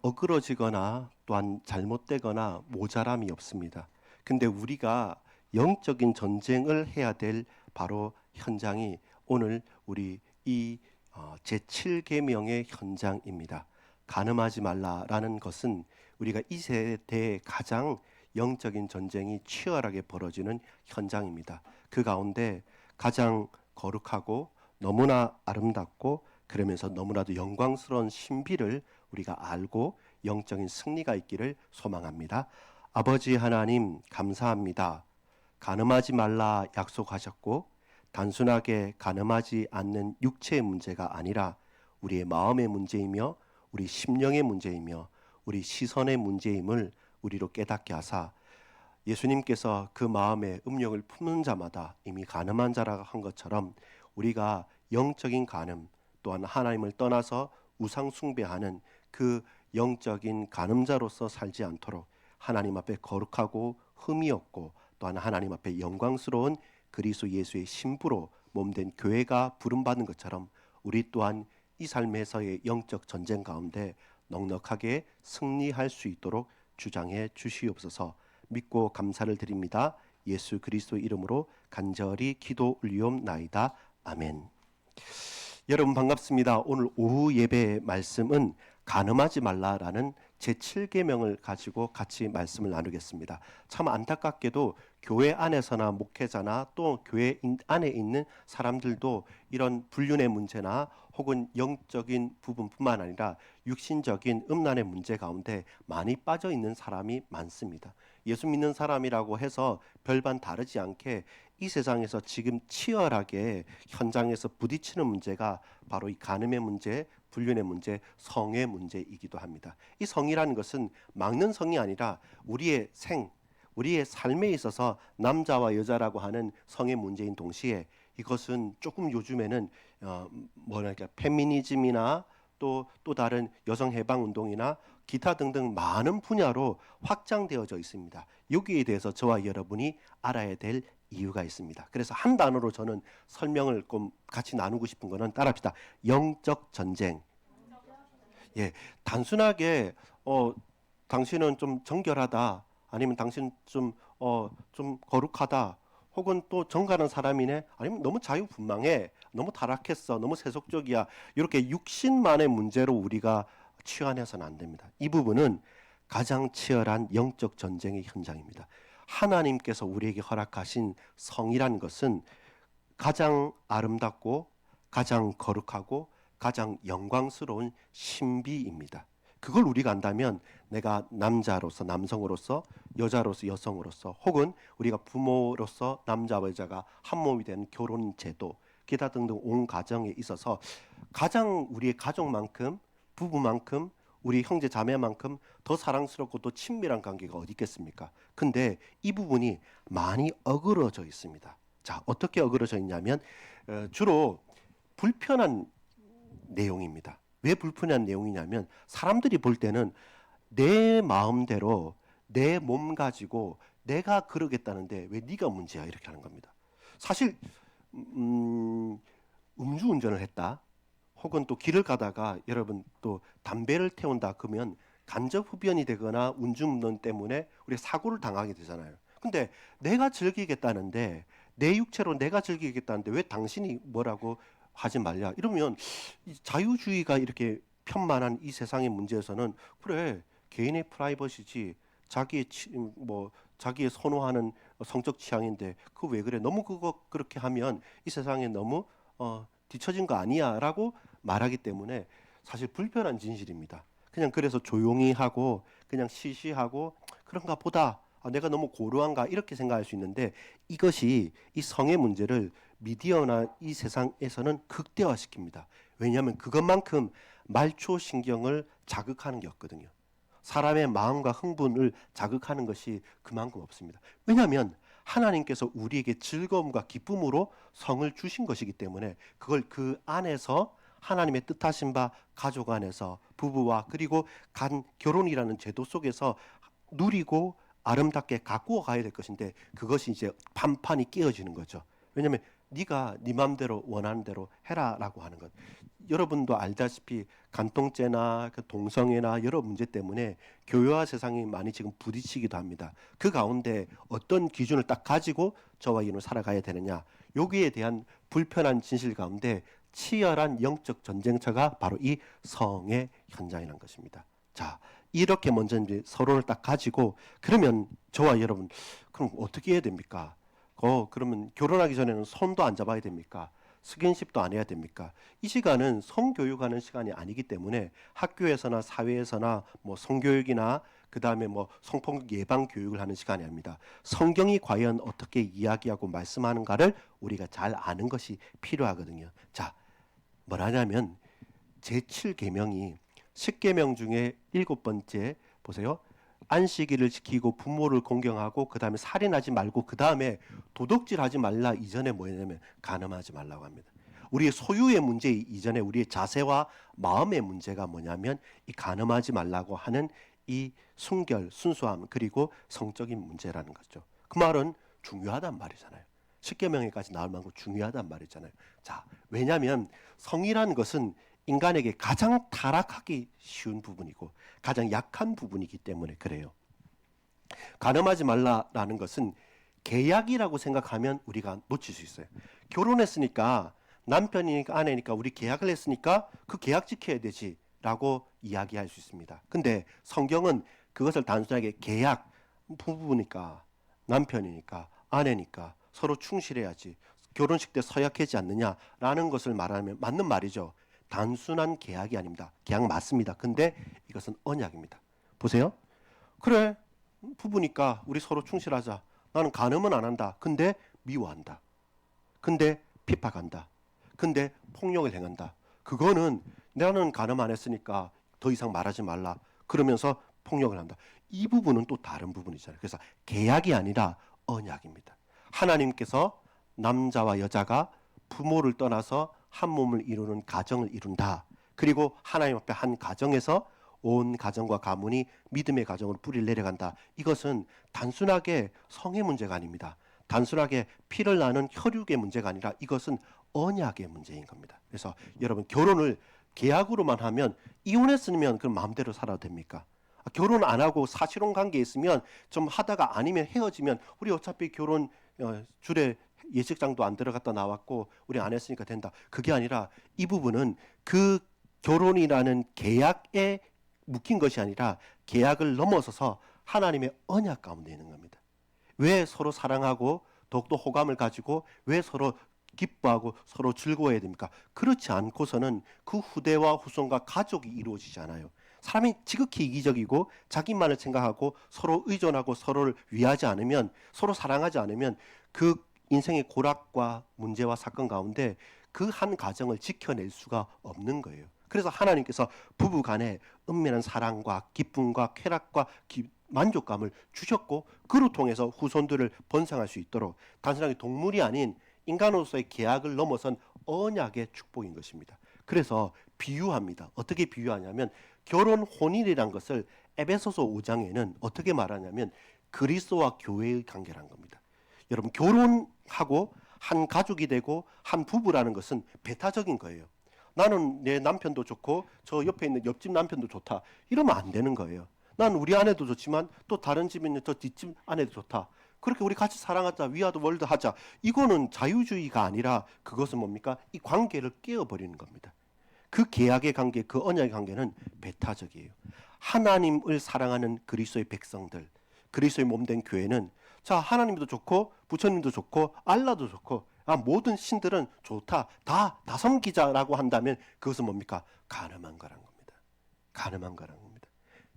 어그러지거나 또한 잘못되거나 모자람이 없습니다. 근데 우리가 영적인 전쟁을 해야 될 바로 현장이 오늘 우리 이 제7계명의 현장입니다. 간음하지 말라라는 것은 우리가 이 세대에 가장 영적인 전쟁이 치열하게 벌어지는 현장입니다. 그 가운데 가장 거룩하고 너무나 아름답고 그러면서 너무나도 영광스러운 신비를 우리가 알고 영적인 승리가 있기를 소망합니다. 아버지 하나님 감사합니다. 간음하지 말라 약속하셨고 단순하게 간음하지 않는 육체의 문제가 아니라 우리의 마음의 문제이며 우리 심령의 문제이며 우리 시선의 문제임을 우리로 깨닫게 하사 예수님께서 그 마음에 음욕을 품는 자마다 이미 간음한 자라 한 것처럼 우리가 영적인 간음 또한 하나님을 떠나서 우상 숭배하는 그 영적인 간음자로서 살지 않도록 하나님 앞에 거룩하고 흠이 없고 또한 하나님 앞에 영광스러운 그리스도 예수의 신부로 몸된 교회가 부름받는 것처럼 우리 또한 이 삶에서의 영적 전쟁 가운데 넉넉하게 승리할 수 있도록 주장해 주시옵소서. 믿고 감사를 드립니다. 예수 그리스도 이름으로 간절히 기도 올리옵나이다. 아멘. 여러분 반갑습니다. 오늘 오후 예배의 말씀은 간음하지 말라라는 제7계명을 가지고 같이 말씀을 나누겠습니다. 참 안타깝게도 교회 안에서나 목회자나 또 교회 안에 있는 사람들도 이런 불륜의 문제나 혹은 영적인 부분뿐만 아니라 육신적인 음란의 문제 가운데 많이 빠져 있는 사람이 많습니다. 예수 믿는 사람이라고 해서 별반 다르지 않게 이 세상에서 지금 치열하게 현장에서 부딪히는 문제가 바로 이 간음의 문제, 불륜의 문제, 성의 문제이기도 합니다. 이 성이라는 것은 막는 성이 아니라 우리의 삶에 있어서 남자와 여자라고 하는 성의 문제인 동시에 이것은 조금 요즘에는 뭐랄까 페미니즘이나 또 다른 여성 해방 운동이나 기타 등등 많은 분야로 확장되어져 있습니다. 여기에 대해서 저와 여러분이 알아야 될 이유가 있습니다. 그래서 한 단어로 저는 설명을 좀 같이 나누고 싶은 거는 따라합시다. 영적 전쟁. 예, 단순하게 당신은 좀 정결하다, 아니면 당신 좀 거룩하다, 혹은 또 정가는 사람이네, 아니면 너무 자유분방해, 너무 타락했어, 너무 세속적이야, 이렇게 육신만의 문제로 우리가 치환해서는 안 됩니다. 이 부분은 가장 치열한 영적 전쟁의 현장입니다. 하나님께서 우리에게 허락하신 성이라는 것은 가장 아름답고 가장 거룩하고 가장 영광스러운 신비입니다. 그걸 우리가 안다면 내가 남자로서 남성으로서 여자로서 여성으로서 혹은 우리가 부모로서 남자와 여자가 한 몸이 되는 결혼 제도 기타 등등 온 가정에 있어서 가장 우리의 가족만큼 부부만큼 우리 형제 자매만큼 더 사랑스럽고 또 친밀한 관계가 어디 있겠습니까? 근데 이 부분이 많이 어그러져 있습니다. 자, 어떻게 어그러져 있냐면 주로 불편한 내용입니다. 왜 불편한 내용이냐면 사람들이 볼 때는 내 마음대로 내 몸 가지고 내가 그러겠다는데 왜 네가 문제야 이렇게 하는 겁니다. 사실 음주운전을 했다, 혹은 또 길을 가다가 여러분 또 담배를 태운다 그러면 간접 흡연이 되거나 음주운전 때문에 우리 사고를 당하게 되잖아요. 근데 내가 즐기겠다는데 내 육체로 내가 즐기겠다는데 왜 당신이 뭐라고 하지 말냐 이러면 이 자유주의가 이렇게 편만한 이 세상의 문제에서는 그래 개인의 프라이버시지, 자기의 선호하는 성적 취향인데 그 왜 그래, 너무 그거 그렇게 하면 이 세상에 너무 뒤처진 거 아니야라고 말하기 때문에 사실 불편한 진실입니다. 그냥 그래서 조용히 하고 그냥 시시하고 그런가 보다, 내가 너무 고루한가 이렇게 생각할 수 있는데 이것이 이 성의 문제를 미디어나 이 세상에서는 극대화시킵니다. 왜냐하면 그것만큼 말초 신경을 자극하는 게 없거든요. 사람의 마음과 흥분을 자극하는 것이 그만큼 없습니다. 왜냐하면 하나님께서 우리에게 즐거움과 기쁨으로 성을 주신 것이기 때문에 그걸 그 안에서 하나님의 뜻하신 바 가족 안에서 부부와 그리고 결혼이라는 제도 속에서 누리고 아름답게 가꾸어 가야 될 것인데 그것이 이제 판판이 깨어지는 거죠. 왜냐하면 네가 네 마음대로 원하는 대로 해라라고 하는 것. 여러분도 알다시피 간통죄나 그 동성애나 여러 문제 때문에 교회와 세상이 많이 지금 부딪히기도 합니다. 그 가운데 어떤 기준을 딱 가지고 저와 이는 살아가야 되느냐, 여기에 대한 불편한 진실 가운데 치열한 영적 전쟁터가 바로 이 성의 현장이라는 것입니다. 자, 이렇게 먼저 이제 서로를 딱 가지고, 그러면 저와 여러분 그럼 어떻게 해야 됩니까? 그러면 결혼하기 전에는 손도 안 잡아야 됩니까? 스킨십도 안 해야 됩니까? 이 시간은 성교육하는 시간이 아니기 때문에 학교에서나 사회에서나 뭐 성교육이나 그 다음에 뭐 성폭력 예방 교육을 하는 시간이 아닙니다. 성경이 과연 어떻게 이야기하고 말씀하는가를 우리가 잘 아는 것이 필요하거든요. 자, 뭐라냐면 제7계명이 10계명 중에 7번째 보세요. 안식일을 지키고 부모를 공경하고 그 다음에 살인하지 말고 그 다음에 도둑질하지 말라 이전에 뭐냐면 간음하지 말라고 합니다. 우리의 소유의 문제 이전에 우리의 자세와 마음의 문제가 뭐냐면 이 간음하지 말라고 하는 이 순결, 순수함 그리고 성적인 문제라는 거죠. 그 말은 중요하단 말이잖아요. 10계명에까지 나올 만큼 중요하단 말이잖아요. 자, 왜냐하면 성이라는 것은 인간에게 가장 타락하기 쉬운 부분이고 가장 약한 부분이기 때문에 그래요. 간음하지 말라라는 것은 계약이라고 생각하면 우리가 놓칠 수 있어요. 결혼했으니까 남편이니까 아내니까 우리 계약을 했으니까 그 계약 지켜야 되지라고 이야기할 수 있습니다. 근데 성경은 그것을 단순하게 계약, 부부니까 남편이니까 아내니까 서로 충실해야지, 결혼식 때 서약하지 않느냐라는 것을 말하면 맞는 말이죠. 단순한 계약이 아닙니다. 계약 맞습니다. 근데 이것은 언약입니다. 보세요. 그래, 부부니까 우리 서로 충실하자. 나는 간음은 안 한다. 근데 미워한다. 근데 핍박한다. 근데 폭력을 행한다. 그거는 나는 간음 안 했으니까 더 이상 말하지 말라. 그러면서 폭력을 한다. 이 부분은 또 다른 부분이잖아요. 그래서 계약이 아니라 언약입니다. 하나님께서 남자와 여자가 부모를 떠나서 한 몸을 이루는 가정을 이룬다. 그리고 하나님 앞에 한 가정에서 온 가정과 가문이 믿음의 가정으로 뿌리를 내려간다. 이것은 단순하게 성의 문제가 아닙니다. 단순하게 피를 나는 혈육의 문제가 아니라 이것은 언약의 문제인 겁니다. 그래서 여러분 결혼을 계약으로만 하면 이혼했으면 그럼 마음대로 살아도 됩니까? 결혼 안 하고 사실혼 관계에 있으면 좀 하다가 아니면 헤어지면 우리 어차피 결혼 줄에 예식장도 안 들어갔다 나왔고 우리 안 했으니까 된다. 그게 아니라 이 부분은 그 결혼이라는 계약에 묶인 것이 아니라 계약을 넘어서서 하나님의 언약 가운데 있는 겁니다. 왜 서로 사랑하고 더욱더 호감을 가지고 왜 서로 기뻐하고 서로 즐거워해야 됩니까? 그렇지 않고서는 그 후대와 후손과 가족이 이루어지지 않아요. 사람이 지극히 이기적이고 자기만을 생각하고 서로 의존하고 서로를 위하지 않으면, 서로 사랑하지 않으면 그 인생의 고락과 문제와 사건 가운데 그 한 가정을 지켜낼 수가 없는 거예요. 그래서 하나님께서 부부 간에 은밀한 사랑과 기쁨과 쾌락과 만족감을 주셨고 그로 통해서 후손들을 번성할 수 있도록 단순하게 동물이 아닌 인간으로서의 계약을 넘어선 언약의 축복인 것입니다. 그래서 비유합니다. 어떻게 비유하냐면 결혼 혼인이란 것을 에베소서 5장에는 어떻게 말하냐면 그리스도와 교회의 관계란 겁니다. 여러분 결혼하고 한 가족이 되고 한 부부라는 것은 배타적인 거예요. 나는 내 남편도 좋고 저 옆에 있는 옆집 남편도 좋다. 이러면 안 되는 거예요. 난 우리 아내도 좋지만 또 다른 집에 있는 저 뒷집 아내도 좋다. 그렇게 우리 같이 사랑하자, 위아더 월드 하자. 이거는 자유주의가 아니라 그것은 뭡니까? 이 관계를 깨어버리는 겁니다. 그 계약의 관계, 그 언약의 관계는 배타적이에요. 하나님을 사랑하는 그리스도의 백성들, 그리스도의 몸된 교회는 자 하나님도 좋고 부처님도 좋고 알라도 좋고 모든 신들은 좋다. 다 섬기자라고 한다면 그것은 뭡니까? 가늠한 거란 겁니다. 가늠한 거란 겁니다.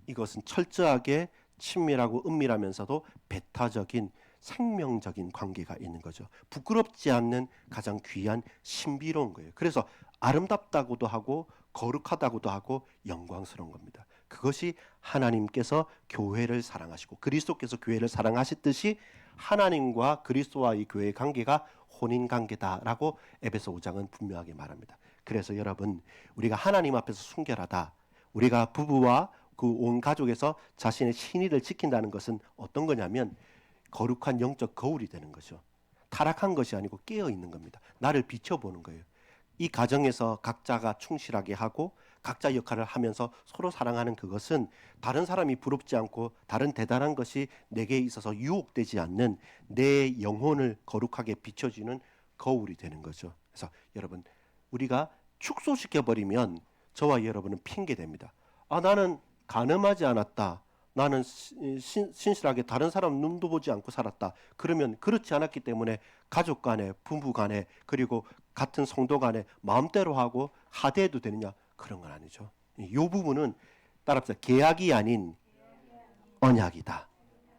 이것은 철저하게 친밀하고 은밀하면서도 배타적인 생명적인 관계가 있는 거죠. 부끄럽지 않는 가장 귀한 신비로운 거예요. 그래서 아름답다고도 하고 거룩하다고도 하고 영광스러운 겁니다. 그것이 하나님께서 교회를 사랑하시고 그리스도께서 교회를 사랑하셨듯이 하나님과 그리스도와의 교회의 관계가 혼인 관계다라고 에베소 5장은 분명하게 말합니다. 그래서 여러분 우리가 하나님 앞에서 순결하다, 우리가 부부와 그 온 가족에서 자신의 신의를 지킨다는 것은 어떤 거냐면 거룩한 영적 거울이 되는 거죠. 타락한 것이 아니고 깨어 있는 겁니다. 나를 비춰보는 거예요. 이 가정에서 각자가 충실하게 하고 각자 역할을 하면서 서로 사랑하는 그것은 다른 사람이 부럽지 않고 다른 대단한 것이 내게 있어서 유혹되지 않는 내 영혼을 거룩하게 비춰주는 거울이 되는 거죠. 그래서 여러분, 우리가 축소시켜버리면 저와 여러분은 핑계됩니다. 아, 나는 간음하지 않았다. 나는 신실하게 다른 사람 눈도 보지 않고 살았다. 그러면 그렇지 않았기 때문에 가족 간에, 부부 간에, 그리고 같은 성도 간에 마음대로 하고 하대해도 되느냐? 그런 건 아니죠. 이 부분은 따라서 계약이 아닌 언약이다.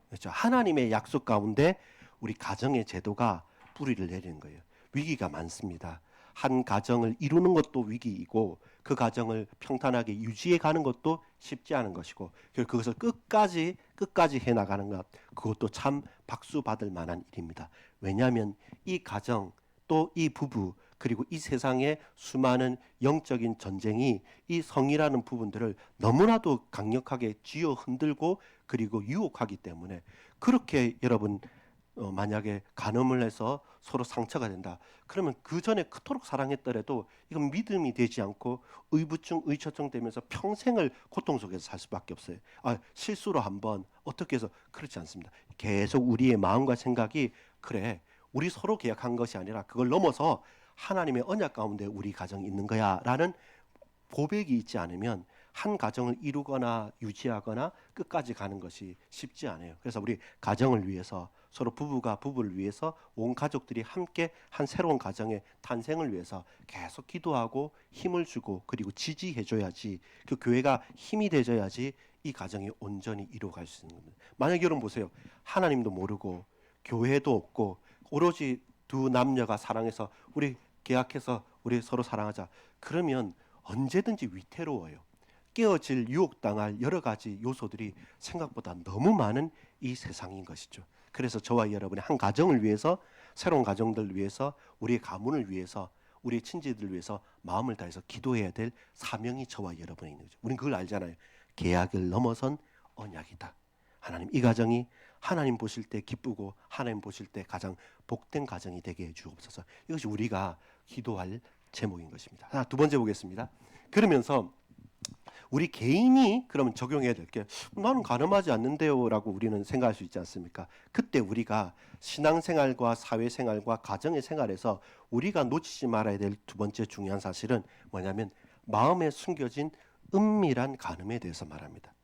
그렇죠. 하나님의 약속 가운데 우리 가정의 제도가 뿌리를 내리는 거예요. 위기가 많습니다. 한 가정을 이루는 것도 위기이고 그 가정을 평탄하게 유지해 가는 것도 쉽지 않은 것이고 그것을 끝까지 해나가는 것, 그것도 참 박수 받을 만한 일입니다. 왜냐하면 이 가정 또 이 부부 그리고 이 세상의 수많은 영적인 전쟁이 이 성이라는 부분들을 너무나도 강력하게 쥐어 흔들고 그리고 유혹하기 때문에 그렇게 여러분 만약에 간음을 해서 서로 상처가 된다. 그러면 그 전에 그토록 사랑했더라도 이건 믿음이 되지 않고 의부증, 의처증 되면서 평생을 고통 속에서 살 수밖에 없어요. 아, 실수로 한번 어떻게 해서 그렇지 않습니다. 계속 우리의 마음과 생각이 그래, 우리 서로 계약한 것이 아니라 그걸 넘어서 하나님의 언약 가운데 우리 가정이 있는 거야 라는 고백이 있지 않으면 한 가정을 이루거나 유지하거나 끝까지 가는 것이 쉽지 않아요. 그래서 우리 가정을 위해서 서로 부부가 부부를 위해서 온 가족들이 함께 한 새로운 가정의 탄생을 위해서 계속 기도하고 힘을 주고 그리고 지지해줘야지 그 교회가 힘이 되줘야지 이 가정이 온전히 이루어갈 수 있는 겁니다. 만약 여러분 보세요. 하나님도 모르고 교회도 없고 오로지 두 남녀가 사랑해서 우리 계약해서 우리 서로 사랑하자. 그러면 언제든지 위태로워요. 깨어질 유혹당할 여러 가지 요소들이 생각보다 너무 많은 이 세상인 것이죠. 그래서 저와 여러분의 한 가정을 위해서 새로운 가정들을 위해서 우리의 가문을 위해서 우리의 친지들을 위해서 마음을 다해서 기도해야 될 사명이 저와 여러분에 있는 거죠. 우리는 그걸 알잖아요. 계약을 넘어선 언약이다. 하나님 이 가정이 하나님 보실 때 기쁘고 하나님 보실 때 가장 복된 가정이 되게 해주옵소서. 이것이 우리가 기도할 제목인 것입니다. 자, 두 번째 보겠습니다. 그러면서 우리 개인이 그러면 적용해야 될 게 나는 가늠하지 않는데요 라고 우리는 생각할 수 있지 않습니까? 그때 우리가 신앙생활과 사회생활과 가정의 생활에서 우리가 놓치지 말아야 될 두 번째 중요한 사실은 뭐냐면 마음에 숨겨진 은밀한 간음에 대해서 말합니다.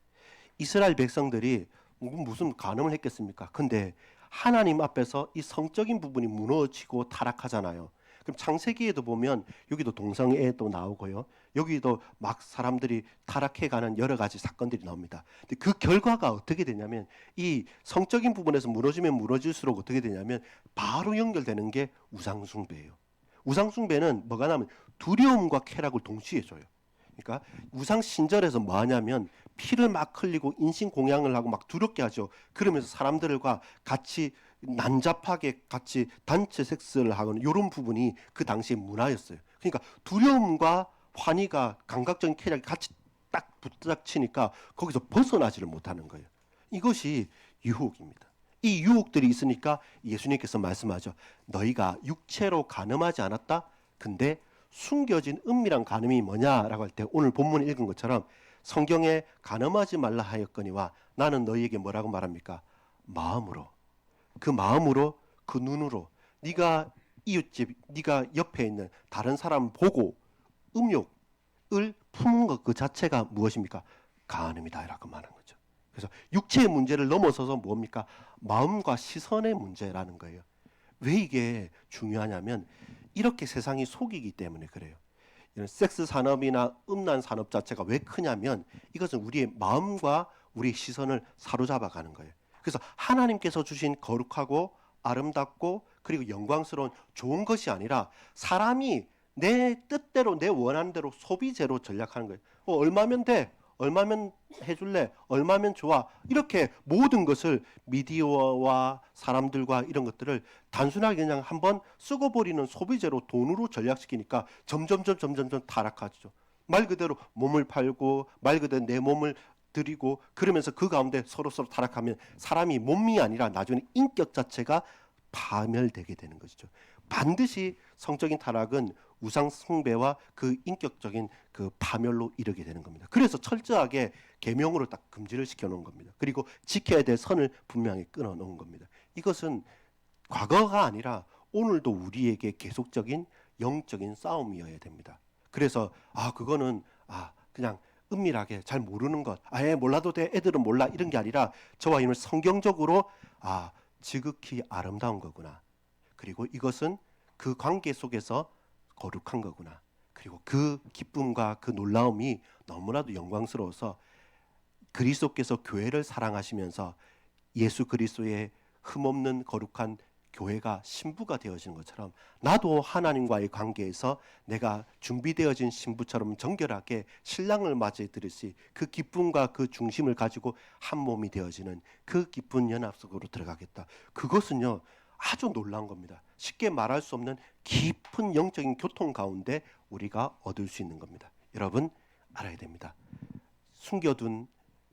이스라엘 백성들이 무슨 간음을 했겠습니까? 근데 하나님 앞에서 이 성적인 부분이 무너지고 타락하잖아요. 그럼 창세기에도 보면 여기도 동성애도 나오고요. 여기도 막 사람들이 타락해가는 여러 가지 사건들이 나옵니다. 근데 그 결과가 어떻게 되냐면 이 성적인 부분에서 무너지면 무너질수록 어떻게 되냐면 바로 연결되는 게 우상숭배예요. 우상숭배는 뭐가 나면 두려움과 쾌락을 동시에 줘요. 그러니까 우상 신절에서 뭐 하냐면 피를 막 흘리고 인신공양을 하고 막 두렵게 하죠. 그러면서 사람들과 같이 난잡하게 같이 단체 섹스를 하거나 이런 부분이 그 당시의 문화였어요. 그러니까 두려움과 환희가 감각적인 쾌락이 같이 딱 부닥치니까 거기서 벗어나지를 못하는 거예요. 이것이 유혹입니다. 이 유혹들이 있으니까 예수님께서 말씀하죠. 너희가 육체로 간음하지 않았다? 근데 숨겨진 은밀한 간음이 뭐냐라고 할 때 오늘 본문에 읽은 것처럼 성경에 간음하지 말라 하였거니와 나는 너희에게 뭐라고 말합니까? 마음으로. 그 마음으로 그 눈으로 네가 이웃집 네가 옆에 있는 다른 사람 보고 음욕을 품은 것 그 자체가 무엇입니까? 간음이다 라고 말하는 거죠. 그래서 육체의 문제를 넘어서서 뭡니까? 마음과 시선의 문제라는 거예요. 왜 이게 중요하냐면 이렇게 세상이 속이기 때문에 그래요. 이런 섹스 산업이나 음란 산업 자체가 왜 크냐면 이것은 우리의 마음과 우리의 시선을 사로잡아 가는 거예요. 그래서 하나님께서 주신 거룩하고 아름답고 그리고 영광스러운 좋은 것이 아니라 사람이 내 뜻대로 내 원하는 대로 소비재로 전략하는 거예요. 얼마면 돼? 얼마면 해줄래? 얼마면 좋아? 이렇게 모든 것을 미디어와 사람들과 이런 것들을 단순하게 그냥 한번 쓰고 버리는 소비재로 돈으로 전략시키니까 점점 타락하죠. 말 그대로 몸을 팔고 말 그대로 내 몸을 드리고 그러면서 그 가운데 서로 타락하면 사람이 몸이 아니라 나중에 인격 자체가 파멸되게 되는 것이죠. 반드시 성적인 타락은 우상 숭배와 그 인격적인 그 파멸로 이르게 되는 겁니다. 그래서 철저하게 계명으로 딱 금지를 시켜놓은 겁니다. 그리고 지켜야 될 선을 분명히 끊어놓은 겁니다. 이것은 과거가 아니라 오늘도 우리에게 계속적인 영적인 싸움이어야 됩니다. 그래서 그거는 그냥 은밀하게 잘 모르는 것, 아예 몰라도 돼, 애들은 몰라, 이런 게 아니라 저와 이는 성경적으로 지극히 아름다운 거구나. 그리고 이것은 그 관계 속에서 거룩한 거구나. 그리고 그 기쁨과 그 놀라움이 너무나도 영광스러워서 그리스도께서 교회를 사랑하시면서 예수 그리스도의 흠없는 거룩한 교회가 신부가 되어지는 것처럼 나도 하나님과의 관계에서 내가 준비되어진 신부처럼 정결하게 신랑을 맞이해 드리시 그 기쁨과 그 중심을 가지고 한 몸이 되어지는 그 기쁜 연합 속으로 들어가겠다. 그것은요 아주 놀라운 겁니다. 쉽게 말할 수 없는 깊은 영적인 교통 가운데 우리가 얻을 수 있는 겁니다. 여러분 알아야 됩니다. 숨겨둔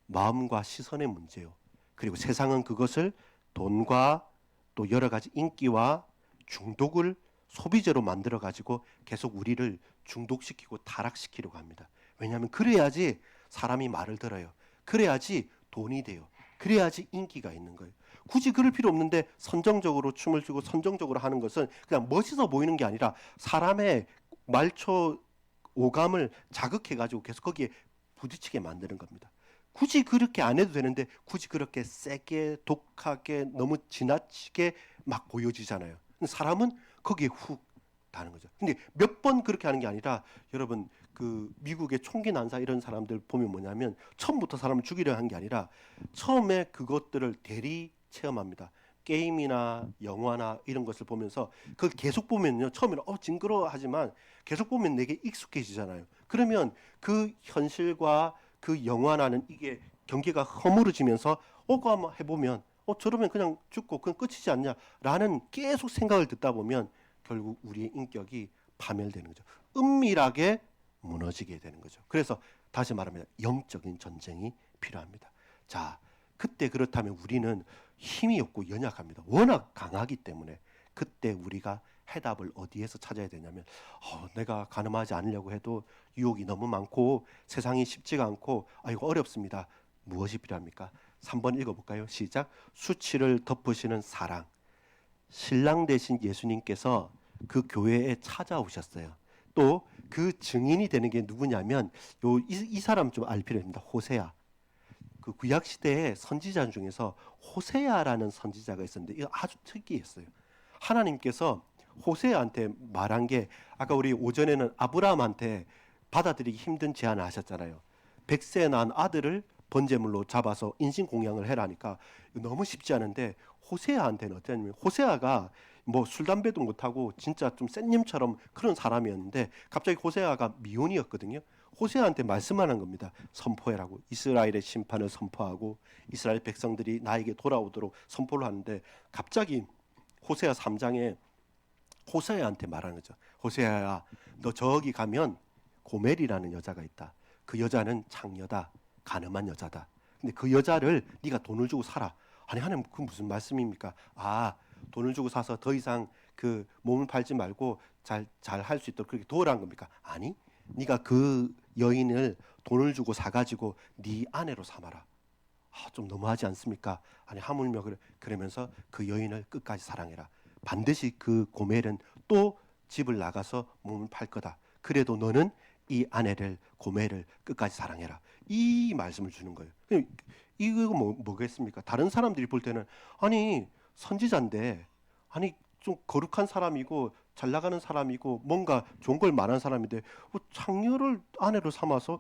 마음과 시선의 문제요. 그리고 세상은 그것을 돈과 또 여러 가지 인기와 중독을 소비재로 만들어 가지고 계속 우리를 중독시키고 타락시키려고 합니다. 왜냐하면 그래야지 사람이 말을 들어요. 그래야지 돈이 돼요. 그래야지 인기가 있는 거예요. 굳이 그럴 필요 없는데 선정적으로 춤을 추고 선정적으로 하는 것은 그냥 멋있어 보이는 게 아니라 사람의 말초 오감을 자극해 가지고 계속 거기에 부딪히게 만드는 겁니다. 굳이 그렇게 안 해도 되는데 굳이 그렇게 세게 독하게 너무 지나치게 막 보여지잖아요. 사람은 거기에 훅 다는 거죠. 근데 몇 번 그렇게 하는 게 아니라 여러분 그 미국의 총기 난사 이런 사람들 보면 뭐냐면 처음부터 사람을 죽이려 한 게 아니라 처음에 그것들을 대리 체험합니다. 게임이나 영화나 이런 것을 보면서 그걸 계속 보면요 처음에는 징그러워 하지만 계속 보면 내게 익숙해지잖아요. 그러면 그 현실과 그 영화나는 이게 경계가 허물어지면서 그거 한번 해보면 저러면 그냥 죽고 그건 끝이지 않냐라는 계속 생각을 듣다 보면 결국 우리의 인격이 파멸되는 거죠. 은밀하게 무너지게 되는 거죠. 그래서 다시 말하면 영적인 전쟁이 필요합니다. 자, 그때 그렇다면 우리는 힘이 없고 연약합니다. 워낙 강하기 때문에 그때 우리가 해답을 어디에서 찾아야 되냐면 내가 가늠하지 않으려고 해도 유혹이 너무 많고 세상이 쉽지가 않고 이거 어렵습니다. 무엇이 필요합니까? 3번 읽어볼까요? 시작. 수치를 덮으시는 사랑. 신랑 되신 예수님께서 그 교회에 찾아오셨어요. 또 그 증인이 되는 게 누구냐면 이 사람 좀 알 필요 있습니다. 호세아. 그 구약 시대의 선지자 중에서 호세아라는 선지자가 있었는데 이거 아주 특이했어요. 하나님께서 호세아한테 말한 게 아까 우리 오전에는 아브라함한테 받아들이기 힘든 제안을 하셨잖아요. 100세 난 아들을 번제물로 잡아서 인신공양을 해라니까 너무 쉽지 않은데 호세아한테는 어땠냐면 호세아가 뭐 술 담배도 못하고 진짜 좀 센님처럼 그런 사람이었는데 갑자기 호세아가 미혼이었거든요. 호세아한테 말씀하는 겁니다. 선포해라고. 이스라엘의 심판을 선포하고 이스라엘 백성들이 나에게 돌아오도록 선포를 하는데 갑자기 호세아 3장에 호세아한테 말하는 거죠. 호세아야, 너 저기 가면 고멜이라는 여자가 있다. 그 여자는 창녀다. 가늠한 여자다. 근데 그 여자를 네가 돈을 주고 사라. 아니 하나님 그 무슨 말씀입니까? 돈을 주고 사서 더 이상 그 몸을 팔지 말고 잘 할 수 있도록 그렇게 도우라는 겁니까? 아니, 네가 그 여인을 돈을 주고 사가지고 네 아내로 삼아라. 좀 너무하지 않습니까? 아니 하물며 그러면서 그 여인을 끝까지 사랑해라. 반드시 그 고멜은 또 집을 나가서 몸을 팔 거다. 그래도 너는 이 아내를 고멜을 끝까지 사랑해라. 이 말씀을 주는 거예요. 이거 뭐겠습니까? 다른 사람들이 볼 때는 아니 선지자인데 아니 좀 거룩한 사람이고 잘 나가는 사람이고 뭔가 좋은 걸 말하는 사람인데 창녀를 아내로 삼아서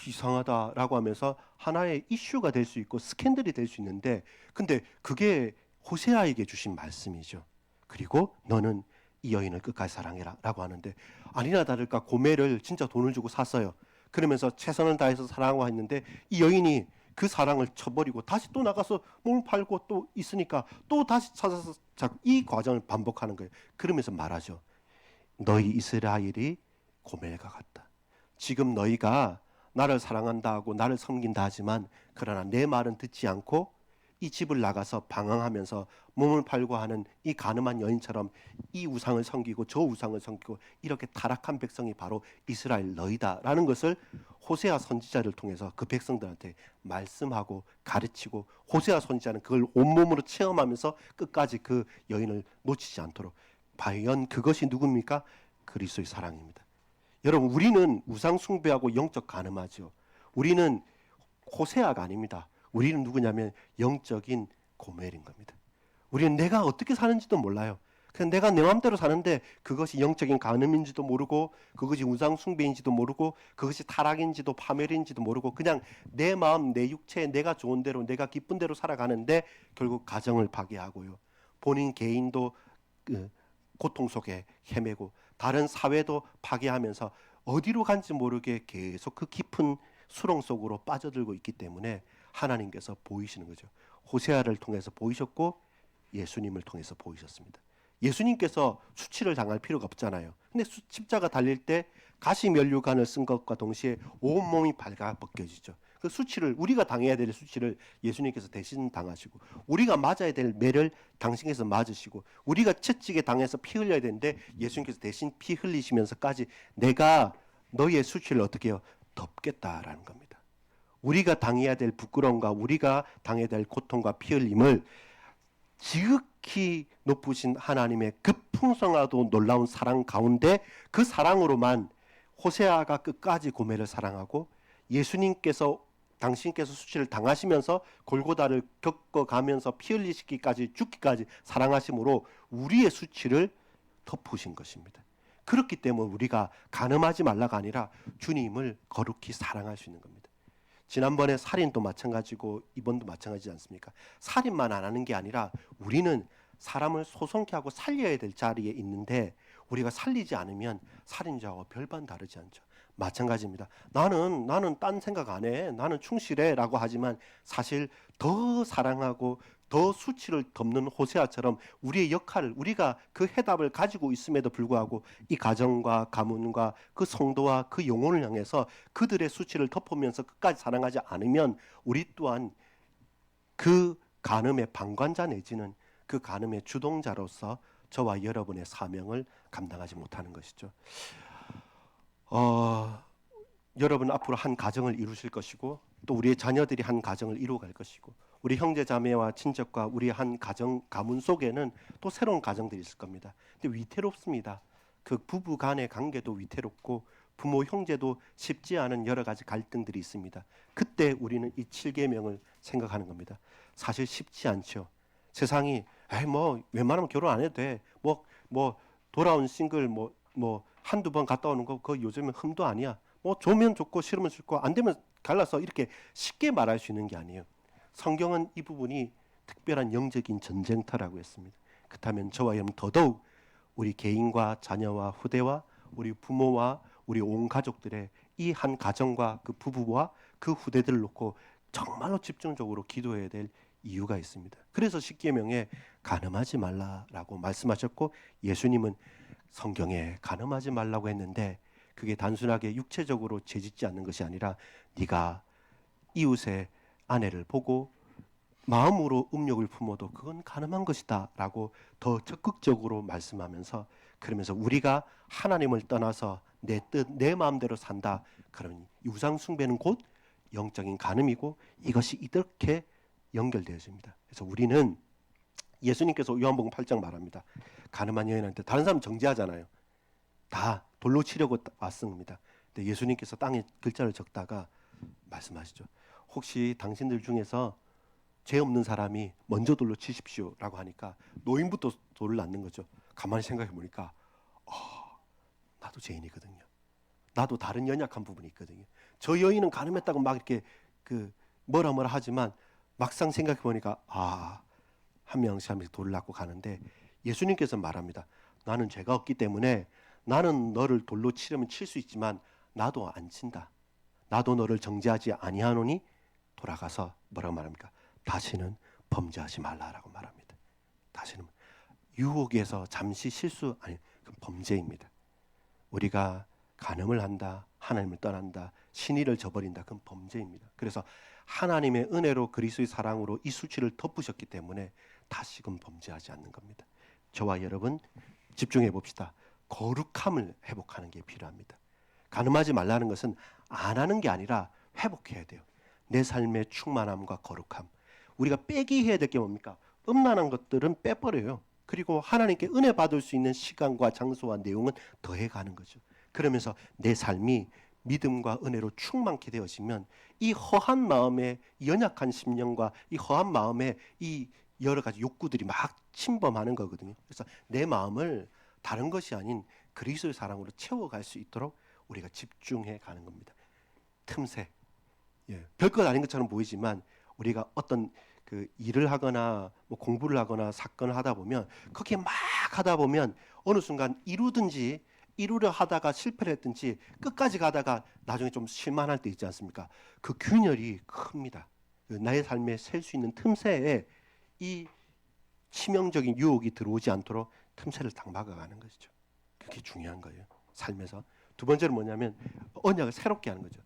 이상하다라고 하면서 하나의 이슈가 될 수 있고 스캔들이 될 수 있는데 근데 그게 호세아에게 주신 말씀이죠. 그리고 너는 이 여인을 끝까지 사랑해라 라고 하는데 아니나 다를까 고멜을 진짜 돈을 주고 샀어요. 그러면서 최선을 다해서 사랑하고 했는데 이 여인이 그 사랑을 쳐버리고 다시 또 나가서 몸을 팔고 또 있으니까 또 다시 찾아서 이 과정을 반복하는 거예요. 그러면서 말하죠. 너희 이스라엘이 고멜과 같다. 지금 너희가 나를 사랑한다 하고 나를 섬긴다 하지만 그러나 내 말은 듣지 않고 이 집을 나가서 방황하면서 몸을 팔고 하는 이 가늠한 여인처럼 이 우상을 섬기고 저 우상을 섬기고 이렇게 타락한 백성이 바로 이스라엘 너희다라는 것을 호세아 선지자를 통해서 그 백성들한테 말씀하고 가르치고, 호세아 선지자는 그걸 온몸으로 체험하면서 끝까지 그 여인을 놓치지 않도록. 과연 그것이 누굽니까? 그리스도의 사랑입니다. 여러분, 우리는 우상 숭배하고 영적 간음하죠. 우리는 호세아가 아닙니다. 우리는 누구냐면 영적인 고멜인 겁니다. 우리는 내가 어떻게 사는지도 몰라요. 그냥 내가 내 마음대로 사는데 그것이 영적인 간음인지도 모르고, 그것이 우상 숭배인지도 모르고, 그것이 타락인지도 파멸인지도 모르고, 그냥 내 마음, 내 육체, 내가 좋은 대로, 내가 기쁜 대로 살아가는데 결국 가정을 파괴하고요. 본인 개인도 고통 속에 헤매고, 다른 사회도 파괴하면서 어디로 간지 모르게 계속 그 깊은 수렁 속으로 빠져들고 있기 때문에 하나님께서 보이시는 거죠. 호세아를 통해서 보이셨고 예수님을 통해서 보이셨습니다. 예수님께서 수치를 당할 필요가 없잖아요. 근데 십자가 달릴 때 가시 면류관을 쓴 것과 동시에 온몸이 발가 벗겨지죠. 그 수치를, 우리가 당해야 될 수치를 예수님께서 대신 당하시고, 우리가 맞아야 될 매를 당신께서 맞으시고, 우리가 채찍에 당해서 피 흘려야 되는데 예수님께서 대신 피 흘리시면서까지 내가 너희의 수치를 어떻게 해요? 덮겠다라는 겁니다. 우리가 당해야 될 부끄러움과 우리가 당해야 될 고통과 피 흘림을 지극히 높으신 하나님의 그 풍성하고 놀라운 사랑 가운데, 그 사랑으로만 호세아가 끝까지 고멜을 사랑하고, 예수님께서 당신께서 수치를 당하시면서 골고다를 겪어가면서 피 흘리시기까지, 죽기까지 사랑하심으로 우리의 수치를 덮으신 것입니다. 그렇기 때문에 우리가 간음하지 말라가 아니라 주님을 거룩히 사랑할 수 있는 겁니다. 지난번에 살인도 마찬가지고 이번도 마찬가지지 않습니까? 살인만 안 하는 게 아니라 우리는 사람을 소송케 하고 살려야 될 자리에 있는데, 우리가 살리지 않으면 살인자와 별반 다르지 않죠. 마찬가지입니다. 나는 딴 생각 안 해, 나는 충실해 라고 하지만 사실 더 사랑하고 더 수치를 덮는 호세아처럼 우리의 역할을, 우리가 그 해답을 가지고 있음에도 불구하고 이 가정과 가문과 그 성도와 그 영혼을 향해서 그들의 수치를 덮으면서 끝까지 사랑하지 않으면 우리 또한 그 간음의 방관자 내지는 그 간음의 주동자로서 저와 여러분의 사명을 감당하지 못하는 것이죠. 여러분 앞으로 한 가정을 이루실 것이고, 또 우리의 자녀들이 한 가정을 이루어갈 것이고, 우리 형제 자매와 친척과 우리 한 가정 가문 속에는 또 새로운 가정들이 있을 겁니다. 근데 위태롭습니다. 그 부부 간의 관계도 위태롭고 부모 형제도 쉽지 않은 여러 가지 갈등들이 있습니다. 그때 우리는 이 7계명을 생각하는 겁니다. 사실 쉽지 않죠. 세상이 뭐 웬만하면 결혼 안 해도 돼. 뭐 돌아온 싱글 뭐 한두 번 갔다 오는 거 그거 요즘은 흠도 아니야. 뭐 좋으면 좋고 싫으면 싫고 안 되면 갈라서, 이렇게 쉽게 말할 수 있는 게 아니에요. 성경은 이 부분이 특별한 영적인 전쟁터라고 했습니다. 그렇다면 저와 여러분 더더욱 우리 개인과 자녀와 후대와 우리 부모와 우리 온 가족들의 이 한 가정과 그 부부와 그 후대들을 놓고 정말로 집중적으로 기도해야 될 이유가 있습니다. 그래서 십계명에 간음하지 말라라고 말씀하셨고, 예수님은 성경에 간음하지 말라고 했는데 그게 단순하게 육체적으로 죄짓지 않는 것이 아니라 네가 이웃의 아내를 보고 마음으로 음욕을 품어도 그건 간음한 것이다 라고 더 적극적으로 말씀하면서, 그러면서 우리가 하나님을 떠나서 내 뜻, 내 마음대로 산다, 그러면 우상 숭배는 곧 영적인 간음이고 이것이 이렇게 연결되어집니다. 그래서 우리는, 예수님께서 요한복음 8장 말합니다. 간음한 여인한테, 다른 사람 정죄하잖아요. 다 돌로 치려고 왔습니다. 근데 예수님께서 땅에 글자를 적다가 말씀하시죠. 혹시 당신들 중에서 죄 없는 사람이 먼저 돌로 치십시오 라고 하니까 노인부터 돌을 낳는 거죠. 가만히 생각해 보니까 나도 죄인이거든요. 나도 다른 연약한 부분이 있거든요. 저 여인은 간음했다고 막 이렇게 뭐라 하지만 막상 생각해 보니까 한 명씩 한 명씩 돌을 낳고 가는데, 예수님께서 말합니다. 나는 죄가 없기 때문에 나는 너를 돌로 치려면 칠 수 있지만 나도 안 친다. 나도 너를 정죄하지 아니하노니 돌아가서 뭐라고 말합니까? 다시는 범죄하지 말라라고 말합니다. 다시는 유혹에서 잠시 실수, 아니 그 범죄입니다. 우리가 간음을 한다, 하나님을 떠난다, 신의를 저버린다, 그건 범죄입니다. 그래서 하나님의 은혜로 그리스도의 사랑으로 이 수치를 덮으셨기 때문에 다시금 범죄하지 않는 겁니다. 저와 여러분 집중해 봅시다. 거룩함을 회복하는 게 필요합니다. 간음하지 말라는 것은 안 하는 게 아니라 회복해야 돼요. 내 삶의 충만함과 거룩함. 우리가 빼기 해야 될 게 뭡니까? 음란한 것들은 빼버려요. 그리고 하나님께 은혜 받을 수 있는 시간과 장소와 내용은 더해가는 거죠. 그러면서 내 삶이 믿음과 은혜로 충만케 되어지면 이 허한 마음에, 연약한 심령과 이 허한 마음에 이 여러 가지 욕구들이 막 침범하는 거거든요. 그래서 내 마음을 다른 것이 아닌 그리스도의 사랑으로 채워갈 수 있도록 우리가 집중해 가는 겁니다. 틈새, 별것 아닌 것처럼 보이지만 우리가 어떤 그 일을 하거나 뭐 공부를 하거나 사건을 하다 보면 그렇게 막 하다 보면 어느 순간 이루려 하다가 실패를 했든지 끝까지 가다가 나중에 좀 실만할 때 있지 않습니까? 그 균열이 큽니다. 나의 삶에 셀 수 있는 틈새에 이 치명적인 유혹이 들어오지 않도록 틈새를 딱 막아가는 것이죠. 그게 중요한 거예요. 삶에서. 두 번째는 뭐냐면 언약을 새롭게 하는 거죠.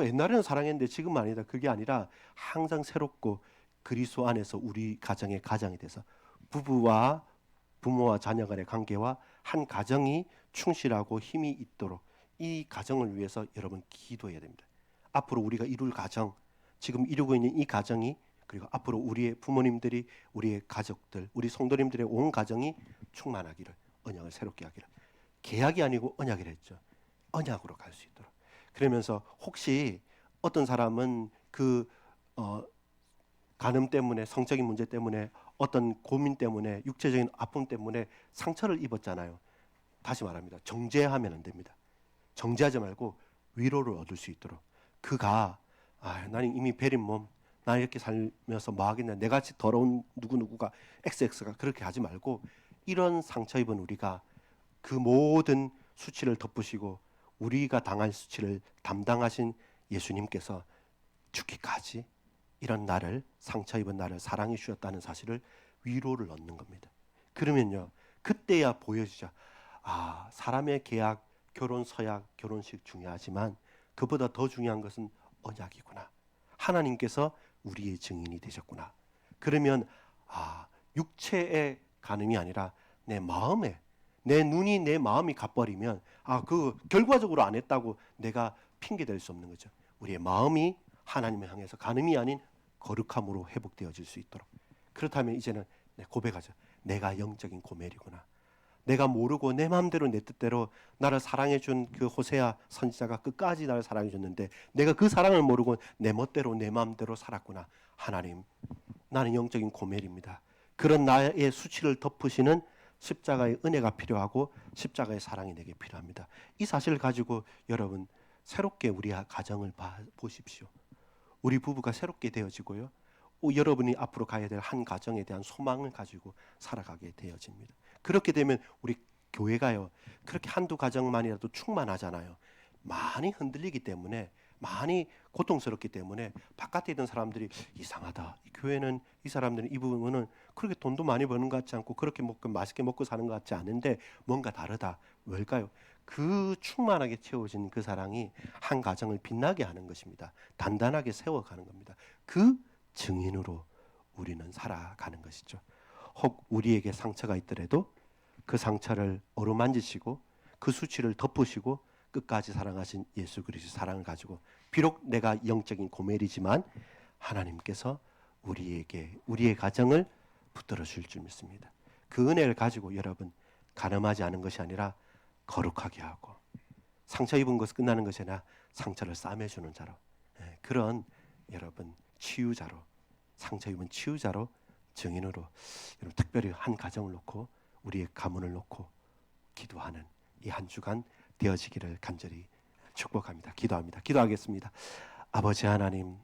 옛날에는 사랑했는데 지금은 아니다. 그게 아니라 항상 새롭고 그리스도 안에서 우리 가정의 가장이 돼서 부부와 부모와 자녀 간의 관계와 한 가정이 충실하고 힘이 있도록 이 가정을 위해서 여러분 기도해야 됩니다. 앞으로 우리가 이룰 가정, 지금 이루고 있는 이 가정이 그리고 앞으로 우리의 부모님들이 우리의 가족들, 우리 성도님들의 온 가정이 충만하기를 언약을 새롭게 하기를. 계약이 아니고 언약이라 했죠. 언약으로 갈 수 있도록. 그러면서 혹시 어떤 사람은 그 간음 때문에 성적인 문제 때문에 어떤 고민 때문에 육체적인 아픔 때문에 상처를 입었잖아요. 다시 말합니다. 정죄하면 안 됩니다. 정죄하지 말고 위로를 얻을 수 있도록. 그가 나는 이미 베린 몸, 나 이렇게 살면서 뭐 하겠냐, 내같이 더러운 누구누구가 XX가 그렇게 하지 말고 이런 상처 입은 우리가 그 모든 수치를 덮으시고 우리가 당할 수치를 담당하신 예수님께서 죽기까지 이런 나를, 상처 입은 나를 사랑해 주셨다는 사실을 위로를 얻는 겁니다. 그러면요, 그때야 보여지죠. 사람의 계약, 결혼 서약, 결혼식 중요하지만 그보다 더 중요한 것은 언약이구나. 하나님께서 우리의 증인이 되셨구나. 그러면 육체의 간음이 아니라 내 마음에, 내 눈이 내 마음이 가버리면 그 결과적으로 안 했다고 내가 핑계 댈 수 없는 거죠. 우리의 마음이 하나님을 향해서 간음이 아닌 거룩함으로 회복되어질 수 있도록. 그렇다면 이제는 고백하죠. 내가 영적인 고멜이구나. 내가 모르고 내 마음대로 내 뜻대로 나를 사랑해준 그 호세아 선지자가 끝까지 나를 사랑해줬는데 내가 그 사랑을 모르고 내 멋대로 내 마음대로 살았구나. 하나님, 나는 영적인 고멜입니다. 그런 나의 수치를 덮으시는 십자가의 은혜가 필요하고 십자가의 사랑이 내게 필요합니다. 이 사실을 가지고 여러분 새롭게 우리 가정을 보십시오. 우리 부부가 새롭게 되어지고요. 여러분이 앞으로 가야 될 한 가정에 대한 소망을 가지고 살아가게 되어집니다. 그렇게 되면 우리 교회가요, 그렇게 한두 가정만이라도 충만하잖아요. 많이 흔들리기 때문에, 많이 고통스럽기 때문에 바깥에 있던 사람들이 이상하다. 이 교회는, 이 사람들은, 이 부분은 그렇게 돈도 많이 버는 것 같지 않고 그렇게 맛있게 먹고 사는 것 같지 않은데 뭔가 다르다. 왜일까요? 그 충만하게 채워진 그 사랑이 한 가정을 빛나게 하는 것입니다. 단단하게 세워가는 겁니다. 그 증인으로 우리는 살아가는 것이죠. 혹 우리에게 상처가 있더라도 그 상처를 어루만지시고 그 수치를 덮으시고 끝까지 사랑하신 예수 그리스도의 사랑을 가지고 비록 내가 영적인 고멜이지만 하나님께서 우리의 가정을 붙들어 주실 줄 믿습니다. 그 은혜를 가지고 여러분 간음하지 않은 것이 아니라 거룩하게 하고 상처 입은 것은 끝나는 것이 아니라 상처를 싸매주는 자로, 그런 여러분 치유자로, 상처 입은 치유자로, 증인으로 여러분 특별히 한 가정을 놓고 우리의 가문을 놓고 기도하는 이 한 주간 되어지기를 간절히 축복합니다. 기도합니다. 기도하겠습니다. 아버지 하나님,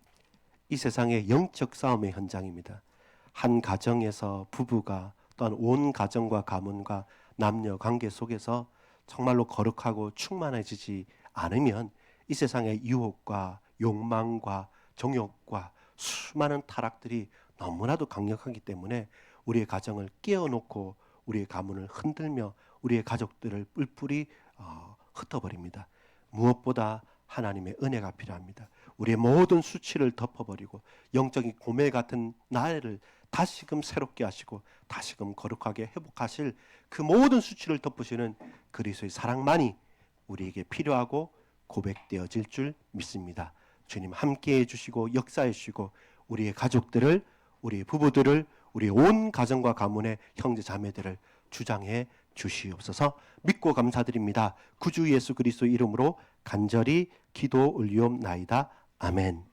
이 세상의 영적 싸움의 현장입니다. 한 가정에서 부부가 또한 온 가정과 가문과 남녀 관계 속에서 정말로 거룩하고 충만해지지 않으면 이 세상의 유혹과 욕망과 정욕과 수많은 타락들이 너무나도 강력하기 때문에 우리의 가정을 깨어놓고 우리의 가문을 흔들며 우리의 가족들을 뿔뿔이 흩어버립니다. 무엇보다 하나님의 은혜가 필요합니다. 우리의 모든 수치를 덮어버리고 영적인 고매 같은 나를 다시금 새롭게 하시고 다시금 거룩하게 회복하실 그 모든 수치를 덮으시는 그리스도의 사랑만이 우리에게 필요하고 고백되어질 줄 믿습니다. 주님 함께해 주시고 역사해 주시고 우리의 가족들을, 우리의 부부들을, 우리의 온 가정과 가문의 형제 자매들을 주장해 주시옵소서. 믿고 감사드립니다. 구주 예수 그리스도 이름으로 간절히 기도 올리옵나이다. 아멘.